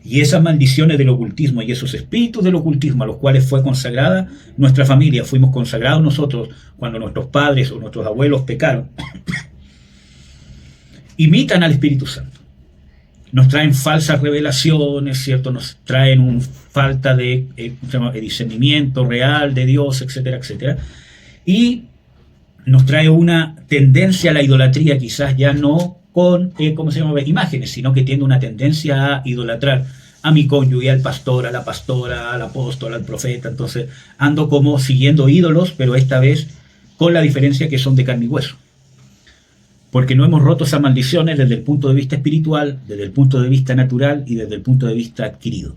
y esas maldiciones del ocultismo y esos espíritus del ocultismo a los cuales fue consagrada nuestra familia, fuimos consagrados nosotros cuando nuestros padres o nuestros abuelos pecaron, imitan al Espíritu Santo. Nos traen falsas revelaciones, ¿cierto? Nos traen falta de discernimiento real de Dios, etcétera, etcétera. Y nos trae una tendencia a la idolatría, quizás ya no con imágenes, sino que tiene una tendencia a idolatrar a mi cónyuge, al pastor, a la pastora, al apóstol, al profeta. Entonces ando como siguiendo ídolos, pero esta vez con la diferencia que son de carne y hueso. Porque no hemos roto esas maldiciones desde el punto de vista espiritual, desde el punto de vista natural y desde el punto de vista adquirido,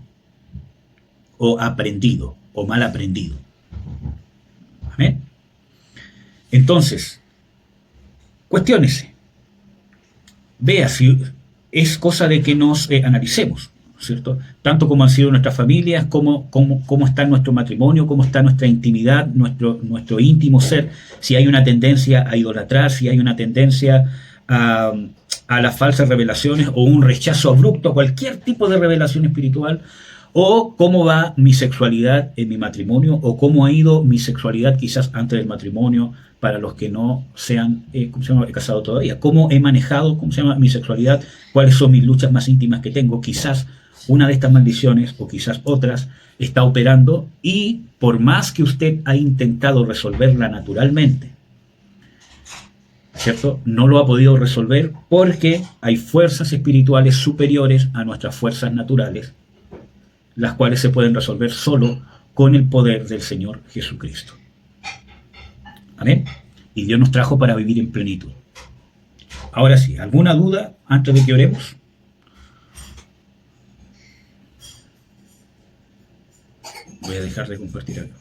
o aprendido, o mal aprendido. ¿Amén? Entonces, cuestiónese. Vea si es cosa de que nos analicemos, ¿cierto? Tanto como han sido nuestras familias, cómo está nuestro matrimonio, cómo está nuestra intimidad, nuestro íntimo ser, si hay una tendencia a idolatrar, si hay una tendencia a las falsas revelaciones o un rechazo abrupto a cualquier tipo de revelación espiritual, o cómo va mi sexualidad en mi matrimonio, o cómo ha ido mi sexualidad quizás antes del matrimonio para los que no se han casado todavía, cómo he manejado mi sexualidad, cuáles son mis luchas más íntimas que tengo. Quizás una de estas maldiciones o quizás otras está operando, y por más que usted ha intentado resolverla naturalmente, ¿cierto?, no lo ha podido resolver porque hay fuerzas espirituales superiores a nuestras fuerzas naturales, las cuales se pueden resolver solo con el poder del Señor Jesucristo. Amén. Y Dios nos trajo para vivir en plenitud. Ahora sí, ¿alguna duda antes de que oremos? Voy a dejar de compartir algo.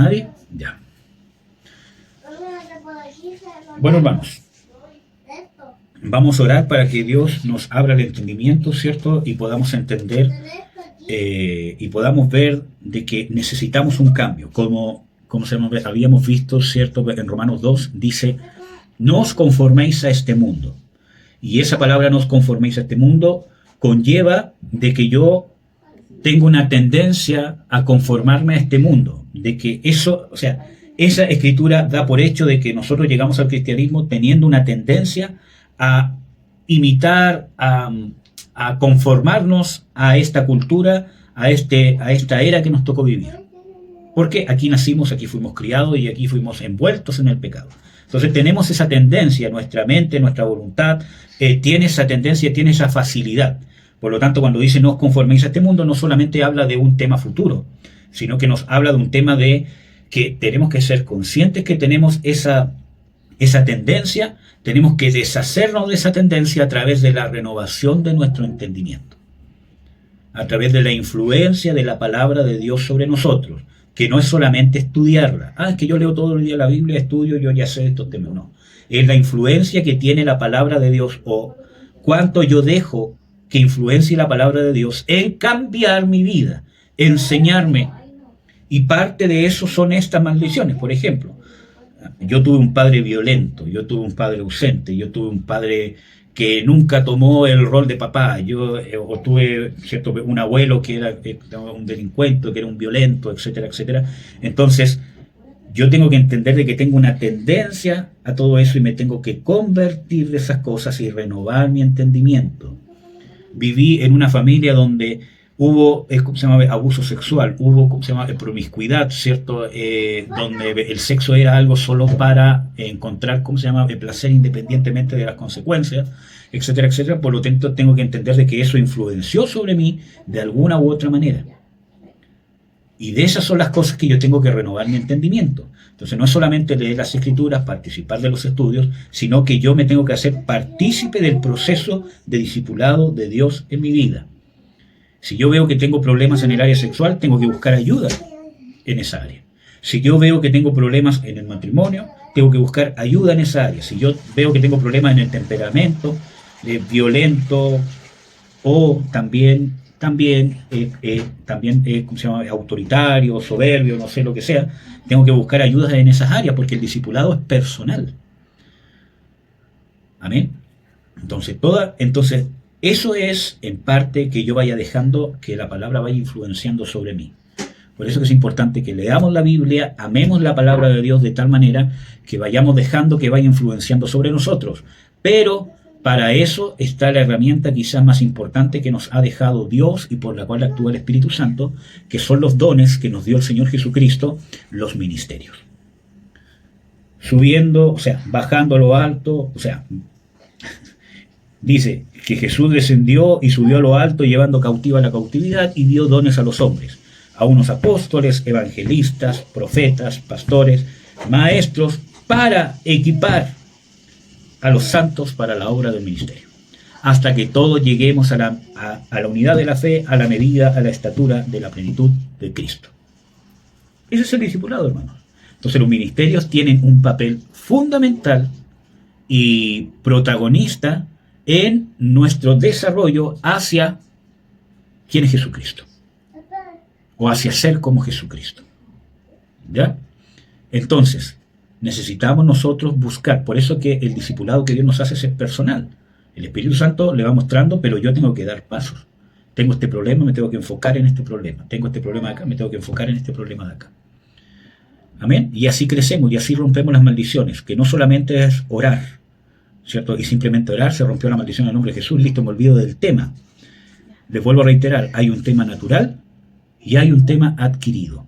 ¿Nadie? Ya. Bueno, hermanos, vamos a orar para que Dios nos abra el entendimiento, ¿cierto? Y podamos entender y podamos ver de que necesitamos un cambio. Como habíamos visto, ¿cierto? En Romanos 2 dice, no os conforméis a este mundo. Y esa palabra no os conforméis a este mundo conlleva de que yo tengo una tendencia a conformarme a este mundo. De que eso, o sea, esa escritura da por hecho de que nosotros llegamos al cristianismo teniendo una tendencia a imitar, a conformarnos a esta cultura, a esta era que nos tocó vivir. Porque aquí nacimos, aquí fuimos criados y aquí fuimos envueltos en el pecado. Entonces tenemos esa tendencia, nuestra mente, nuestra voluntad, tiene esa tendencia, tiene esa facilidad. Por lo tanto, cuando dice no os conforméis a este mundo, no solamente habla de un tema futuro, sino que nos habla de un tema de que tenemos que ser conscientes que tenemos esa tendencia, tenemos que deshacernos de esa tendencia a través de la renovación de nuestro entendimiento, a través de la influencia de la palabra de Dios sobre nosotros, que no es solamente estudiarla. Es que yo leo todo el día la Biblia, estudio, yo ya sé estos temas. No, es la influencia que tiene la palabra de Dios o cuánto yo dejo que influencie la palabra de Dios en cambiar mi vida, enseñarme. Y parte de eso son estas maldiciones. Por ejemplo, yo tuve un padre violento, yo tuve un padre ausente, yo tuve un padre que nunca tomó el rol de papá, o tuve, ¿cierto?, un abuelo que era un delincuente, que era un violento, etcétera, etcétera. Entonces, yo tengo que entender de que tengo una tendencia a todo eso y me tengo que convertir de esas cosas y renovar mi entendimiento. Viví en una familia donde hubo abuso sexual, hubo promiscuidad, ¿cierto? Donde el sexo era algo solo para encontrar el placer independientemente de las consecuencias, etcétera, etcétera. Por lo tanto, tengo que entender de que eso influenció sobre mí de alguna u otra manera. Y de esas son las cosas que yo tengo que renovar mi entendimiento. Entonces, no es solamente leer las escrituras, participar de los estudios, sino que yo me tengo que hacer partícipe del proceso de discipulado de Dios en mi vida. Si yo veo que tengo problemas en el área sexual, tengo que buscar ayuda en esa área. Si yo veo que tengo problemas en el matrimonio, tengo que buscar ayuda en esa área. Si yo veo que tengo problemas en el temperamento, violento, o también autoritario, soberbio, no sé lo que sea, tengo que buscar ayuda en esas áreas, porque el discipulado es personal. Amén. Entonces, eso es, en parte, que yo vaya dejando que la palabra vaya influenciando sobre mí. Por eso que es importante que leamos la Biblia, amemos la palabra de Dios de tal manera que vayamos dejando que vaya influenciando sobre nosotros. Pero para eso está la herramienta quizás más importante que nos ha dejado Dios y por la cual actúa el Espíritu Santo, que son los dones que nos dio el Señor Jesucristo, los ministerios. Bajando a lo alto, dice que Jesús descendió y subió a lo alto llevando cautiva la cautividad y dio dones a los hombres, a unos apóstoles, evangelistas, profetas, pastores, maestros, para equipar a los santos para la obra del ministerio, hasta que todos lleguemos a la unidad de la fe, a la medida, a la estatura de la plenitud de Cristo. Ese es el discipulado, hermanos. Entonces los ministerios tienen un papel fundamental y protagonista en nuestro desarrollo hacia quién es Jesucristo, o hacia ser como Jesucristo. ¿Ya? Entonces, necesitamos nosotros buscar, por eso que el discipulado que Dios nos hace es personal. El Espíritu Santo le va mostrando, pero yo tengo que dar pasos. Tengo este problema, me tengo que enfocar en este problema. Tengo este problema de acá, me tengo que enfocar en este problema de acá. Amén. Y así crecemos y así rompemos las maldiciones, que no solamente es orar, ¿cierto? Y simplemente orar, se rompió la maldición en el nombre de Jesús, listo, me olvido del tema. Les vuelvo a reiterar, hay un tema natural y hay un tema adquirido.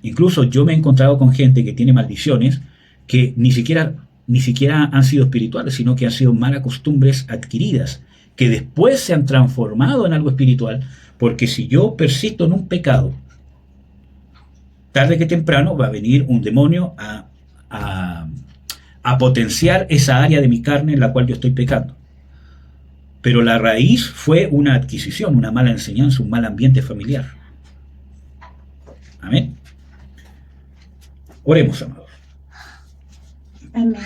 Incluso yo me he encontrado con gente que tiene maldiciones que ni siquiera han sido espirituales, sino que han sido malas costumbres adquiridas, que después se han transformado en algo espiritual, porque si yo persisto en un pecado, tarde que temprano va a venir un demonio a potenciar esa área de mi carne en la cual yo estoy pecando. Pero la raíz fue una adquisición, una mala enseñanza, un mal ambiente familiar. Amén. Oremos, amados. Amén.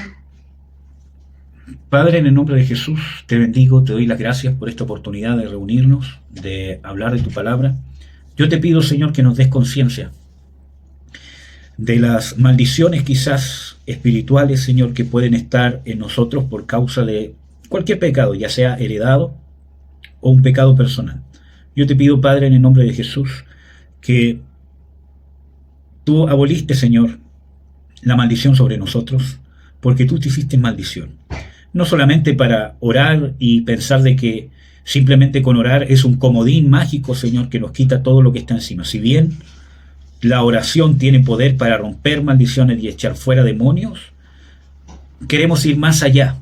Padre, en el nombre de Jesús, te bendigo, te doy las gracias por esta oportunidad de reunirnos, de hablar de tu palabra. Yo te pido, Señor, que nos des conciencia de las maldiciones quizás espirituales, Señor, que pueden estar en nosotros por causa de cualquier pecado, ya sea heredado o un pecado personal. Yo te pido, Padre, en el nombre de Jesús, que tú aboliste, Señor, la maldición sobre nosotros, porque tú te hiciste maldición. No solamente para orar y pensar de que simplemente con orar es un comodín mágico, Señor, que nos quita todo lo que está encima. Si bien la oración tiene poder para romper maldiciones y echar fuera demonios, queremos ir más allá,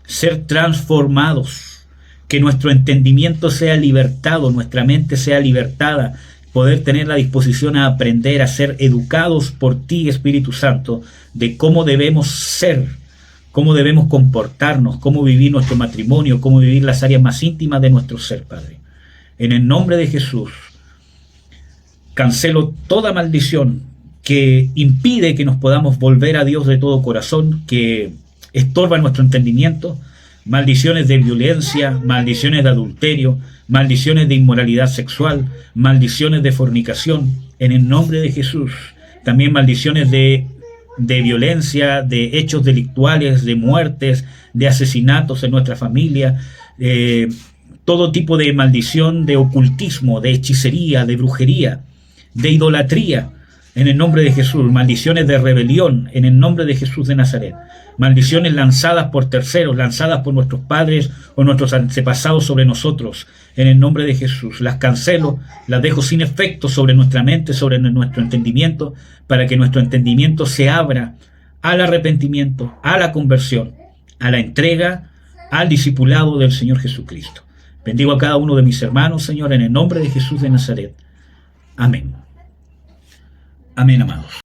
ser transformados, que nuestro entendimiento sea libertado, nuestra mente sea libertada, poder tener la disposición a aprender, a ser educados por ti, Espíritu Santo, de cómo debemos ser, cómo debemos comportarnos, cómo vivir nuestro matrimonio, cómo vivir las áreas más íntimas de nuestro ser, Padre. En el nombre de Jesús, cancelo toda maldición que impide que nos podamos volver a Dios de todo corazón, que estorba nuestro entendimiento, maldiciones de violencia, maldiciones de adulterio, maldiciones de inmoralidad sexual, maldiciones de fornicación, en el nombre de Jesús. También maldiciones de violencia, de hechos delictuales, de muertes, de asesinatos en nuestra familia, todo tipo de maldición, de ocultismo, de hechicería, de brujería, de idolatría, en el nombre de Jesús, maldiciones de rebelión, en el nombre de Jesús de Nazaret, maldiciones lanzadas por terceros, lanzadas por nuestros padres o nuestros antepasados sobre nosotros, en el nombre de Jesús, las cancelo, las dejo sin efecto sobre nuestra mente, sobre nuestro entendimiento, para que nuestro entendimiento se abra al arrepentimiento, a la conversión, a la entrega, al discipulado del Señor Jesucristo. Bendigo a cada uno de mis hermanos, Señor, en el nombre de Jesús de Nazaret. Amén. Amén, amados.